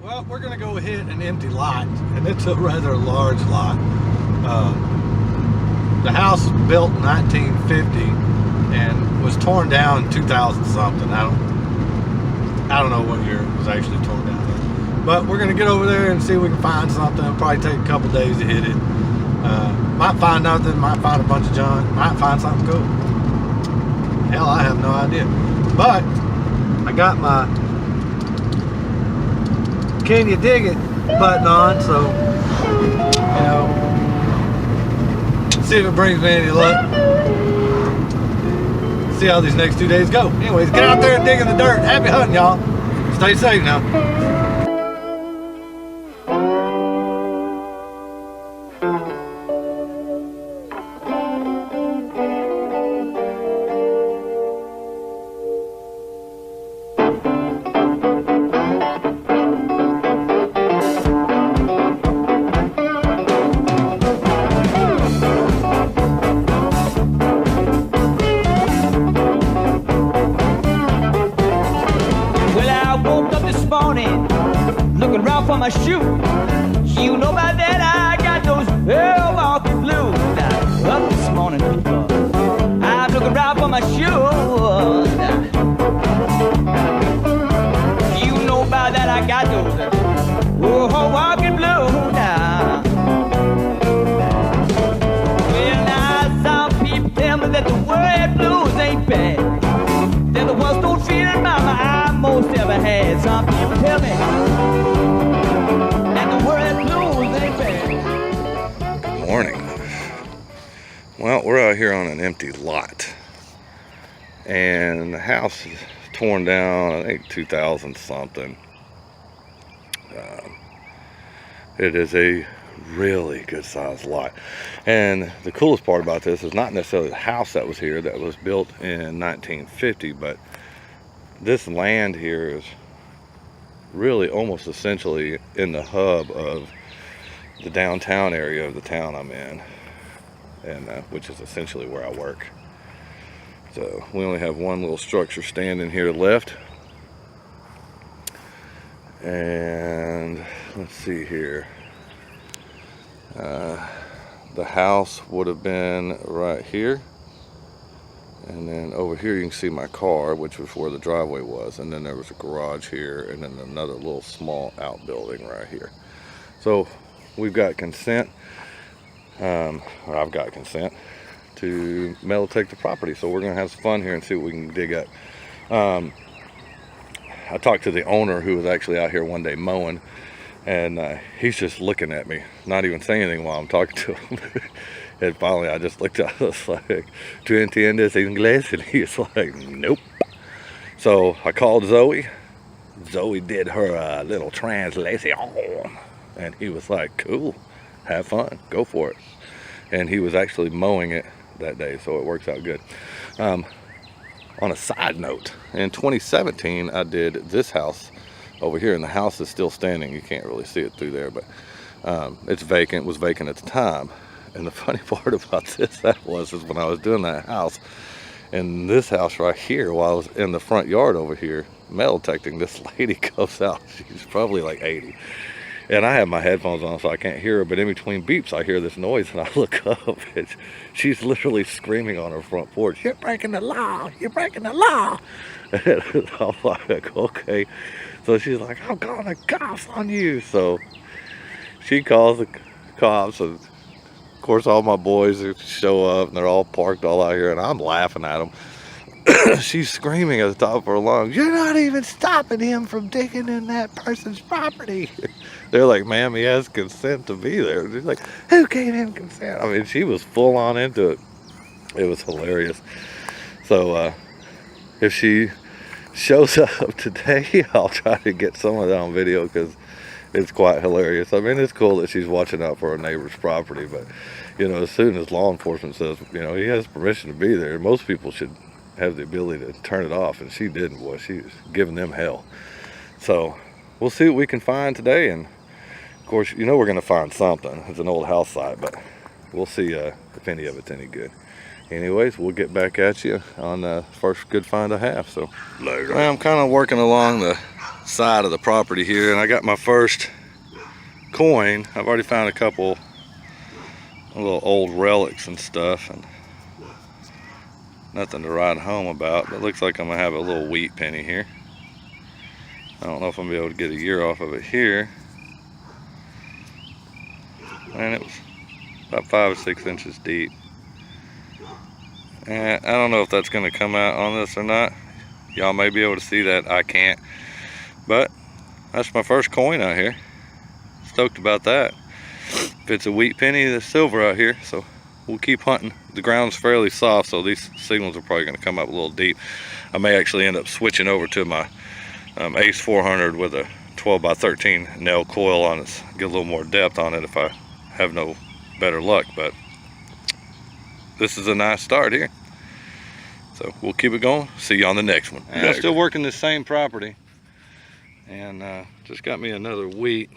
Well, we're gonna go hit an empty lot, and it's a rather large lot. The house was built in 1950 and was torn down in 2000 something. I don't know what year it was actually torn down. But we're gonna get over there and see if we can find something. It'll probably take a couple days to hit it. Might find nothing, might find a bunch of junk, might find something cool. Hell, I have no idea. But I got my "Can you dig it" button on, so you know, see if it brings me any luck. See how these next 2 days go. Anyways, get out there and dig in the dirt. Happy hunting, y'all. Stay safe now. Looking around for my shoe. You know about that, I got those market blues. Up this morning, people, I'm looking around for my shoes. You know about that, I got those market blues. Well, now some people tell me that the word blues ain't bad. They're the ones don't feel it, mama, I most ever had. Some people tell me that the word blues ain't bad. Good morning. Well, we're out here on an empty lot, and the house is torn down, I think 2000 something. It is a really good sized lot, and the coolest part about this is not necessarily the house that was here that was built in 1950, but this land here is really almost essentially in the hub of the downtown area of the town I'm in, and which is essentially where I work. So we only have one little structure standing here left, and let's see here. The house would have been right here, and then over here you can see my car, which was where the driveway was, and then there was a garage here, and then another little small outbuilding right here. So we've got consent, or I've got consent to metal take the property, so we're gonna have some fun here and see what we can dig up. I talked to the owner, who was actually out here one day mowing, and he's just looking at me, not even saying anything while I'm talking to him. And finally I just looked at him, I was like, "¿Tú entiendes inglés?" And he's like, "Nope." So I called Zoe. Zoe did her little translation, and he was like, "Cool, have fun, go for it." And he was actually mowing it that day, so it works out good. On a side note, in 2017 I did this house over here, and the house is still standing. You can't really see it through there, but it's vacant, was vacant at the time. And the funny part about this is when I was doing that house, and this house right here, while I was in the front yard over here metal detecting, this lady comes out. She's probably like 80, and I have my headphones on so I can't hear her, but in between beeps I hear this noise, and I look up, and she's literally screaming on her front porch, "You're breaking the law, you're breaking the law." And I'm like, okay. So she's like, "I'm calling the cops on you." So she calls the cops, and of course all my boys show up, and they're all parked all out here, and I'm laughing at them. She's screaming at the top of her lungs, "You're not even stopping him from digging in that person's property." They're like, "Ma'am, he has consent to be there." She's like, "Who gave him consent?" I mean, she was full on into it. It was hilarious. So if she shows up today, I'll try to get some of that on video, because it's quite hilarious. I mean, it's cool that she's watching out for her neighbor's property, but you know, as soon as law enforcement says, you know, he has permission to be there, most people should have the ability to turn it off, and she didn't. Boy, she was giving them hell. So we'll see what we can find today, and of course, you know, we're going to find something. It's an old house site, but we'll see if any of it's any good. anyways, we'll get back at you on the first good find I have. So later. Well, I'm kind of working along the side of the property here, and I got my first coin. I've already found a couple little old relics and stuff, and nothing to write home about, but it looks like I'm gonna have a little wheat penny here. I don't know if I'm gonna be able to get a year off of it here. And it was about 5 or 6 inches deep. And I don't know if that's gonna come out on this or not. Y'all may be able to see that, I can't. But that's my first coin out here. Stoked about that. If it's a wheat penny, there's silver out here, so we'll keep hunting. The ground's fairly soft, so these signals are probably gonna come up a little deep. I may actually end up switching over to my Ace 400 with a 12 by 13 nail coil on it. Get a little more depth on it if I have no better luck, but this is a nice start here. So we'll keep it going. See you on the next one. I'm still working this same property, and just got me another wheat.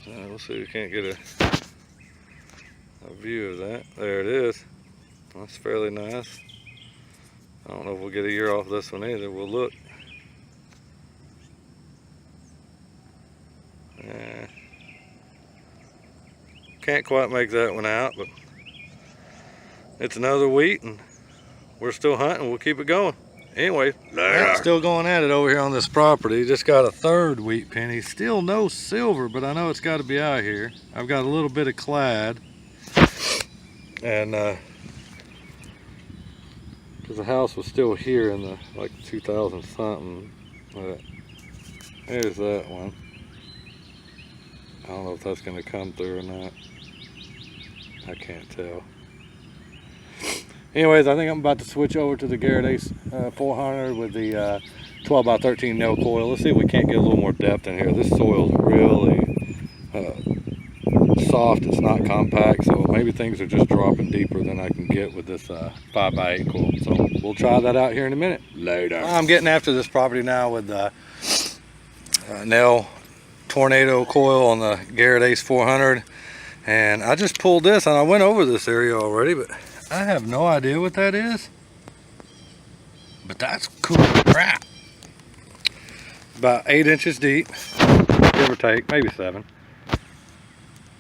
So we'll see if we can't get a view of that. There it is. That's fairly nice. I don't know if we'll get a year off this one either. We'll look. Can't quite make that one out, but it's another wheat, and we're still hunting. We'll keep it going. Anyway, still going at it over here on this property. Just got a third wheat penny. Still no silver, but I know it's got to be out here. I've got a little bit of clad, and because the house was still here in the like 2000 something. There's that one. I don't know if that's going to come through or not. I can't tell. Anyways, I think I'm about to switch over to the Garrett Ace 400 with the 12 by 13 nail coil. Let's see if we can't get a little more depth in here. This soil's really soft. It's not compact, so maybe things are just dropping deeper than I can get with this 5 by 8 coil. So we'll try that out here in a minute. Later. I'm getting after this property now with the nail tornado coil on the Garrett Ace 400, and I just pulled this, and I went over this area already, but I have no idea what that is. But that's cool crap. About 8 inches deep, give or take, maybe 7.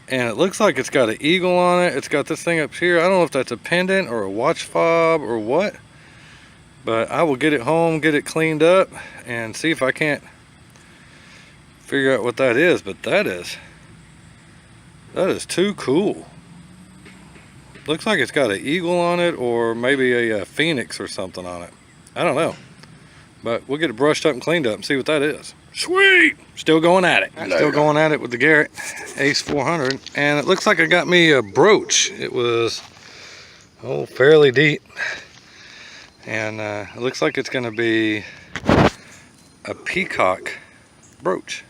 And it looks like it's got an eagle on it. It's got this thing up here. I don't know if that's a pendant or a watch fob or what, but I will get it home, get it cleaned up, and see if I can't figure out what that is. But that is too cool. Looks like it's got an eagle on it, or maybe a phoenix or something on it. I don't know, but we'll get it brushed up and cleaned up and see what that is. Sweet. Still going at it. Still going at it with the Garrett Ace 400, and it looks like I got me a brooch. It was fairly deep, and it looks like it's going to be a peacock brooch.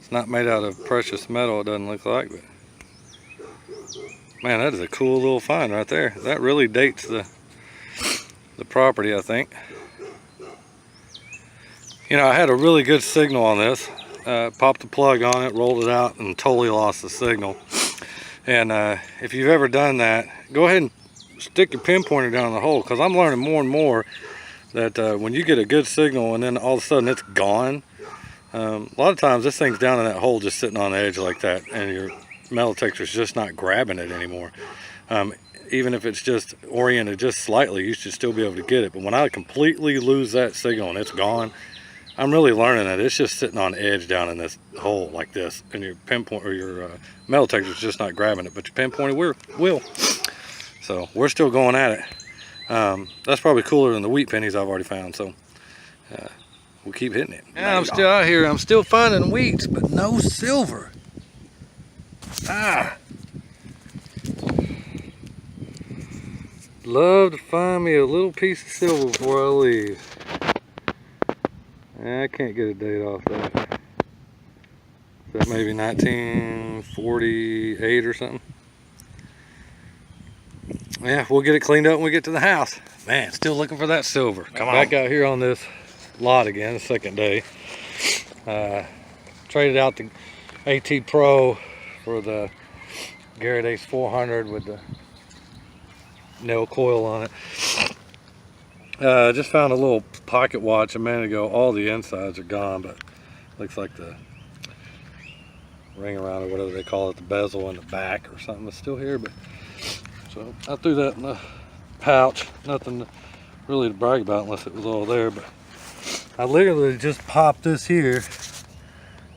It's not made out of precious metal, it doesn't look like, but man, that is a cool little find right there. That really dates the property, I think. You know, I had a really good signal on this. Popped the plug on it, rolled it out, and totally lost the signal. And if you've ever done that, go ahead and stick your pinpointer down the hole, because I'm learning more and more that when you get a good signal and then all of a sudden it's gone, a lot of times this thing's down in that hole just sitting on the edge like that, and your metal detector's just not grabbing it anymore. Even if it's just oriented just slightly, you should still be able to get it. But when I completely lose that signal and it's gone, I'm really learning that it's just sitting on edge down in this hole like this, and your pinpoint or your metal detector's just not grabbing it, but your pinpointer will. So we're still going at it. That's probably cooler than the wheat pennies I've already found. So we'll keep hitting it. Yeah, I'm still out here. I'm still finding wheats, but no silver. Love to find me a little piece of silver before I leave. I can't get a date off that. Is that maybe 1948 or something? Yeah, we'll get it cleaned up when we get to the house. Man, still looking for that silver. Come on. Back out here on this lot again, the second day. Traded out the AT Pro for the Garrett Ace 400 with the nail coil on it. Just found a little pocket watch a minute ago. All the insides are gone, but looks like the ring around or whatever they call it, the bezel in the back or something is still here. But so I threw that in the pouch. Nothing really to brag about unless it was all there. But I literally just popped this here,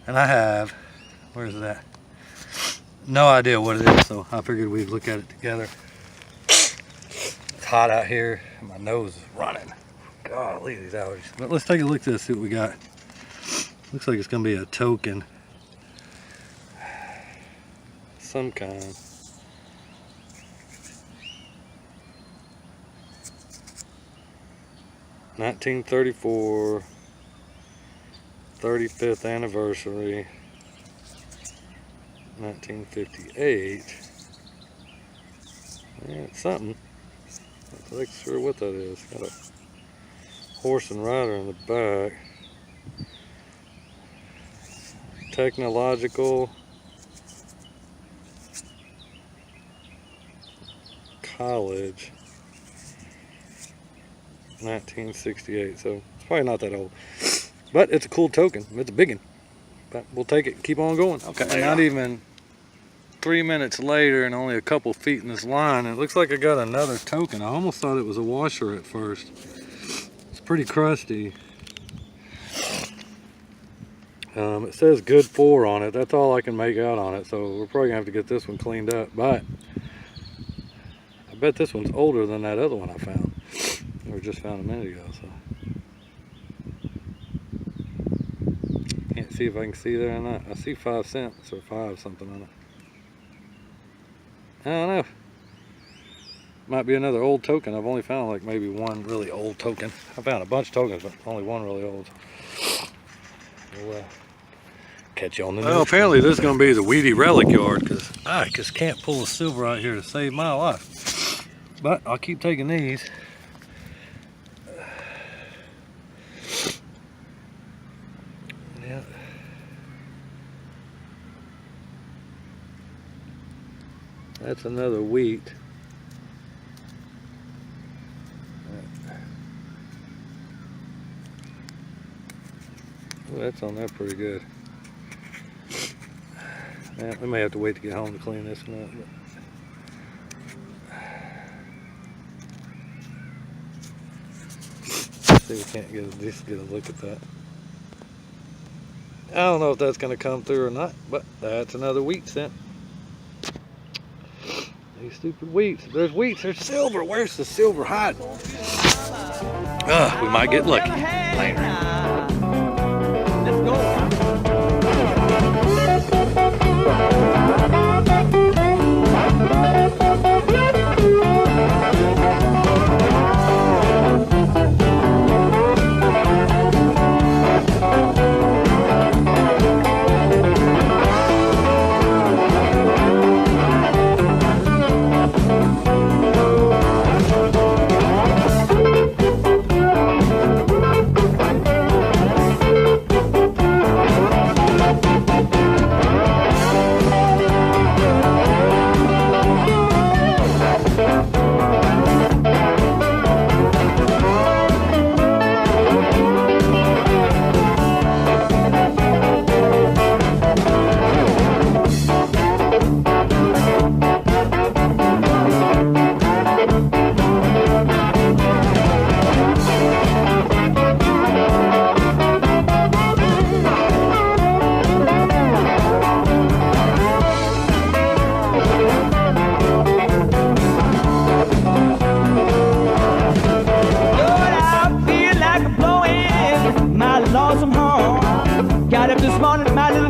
and I have, where's it at? No idea what it is, so I figured we'd look at it together. It's hot out here, and my nose is running. Golly, these allergies. But let's take a look at this, see what we got. Looks like it's gonna be a token. Some kind. "1934 35th anniversary, 1958. Yeah, it's something. I'm not sure what that is. Got a horse and rider in the back. Technological College, 1968. So it's probably not that old, but it's a cool token. It's a big one, but we'll take it and keep on going. Okay, not even 3 minutes later and only a couple feet in this line, and it looks like I got another token. I almost thought it was a washer at first. It's pretty crusty. It says good 4 on it. That's all I can make out on it, so we're probably gonna have to get this one cleaned up. But I bet this one's older than that other one I found, or just found a minute ago. So can't see if I can see there or not. I see 5 cents or 5 something on it. I don't know. Might be another old token. I've only found like maybe one really old token. I found a bunch of tokens, but only one really old. We'll catch you on the next. Well, apparently this is going to be the weedy relic yard, because I just can't pull a silver out here to save my life. But I'll keep taking these. Yeah. That's another wheat. Ooh, that's on there pretty good. Yeah, we may have to wait to get home to clean this one up. But see, we can't just get a look at that. I don't know if that's going to come through or not, but that's another wheat cent. These stupid wheats. If there's wheats, there's silver. Where's the silver hiding? We might get lucky later. Let's go. Got up this morning, my little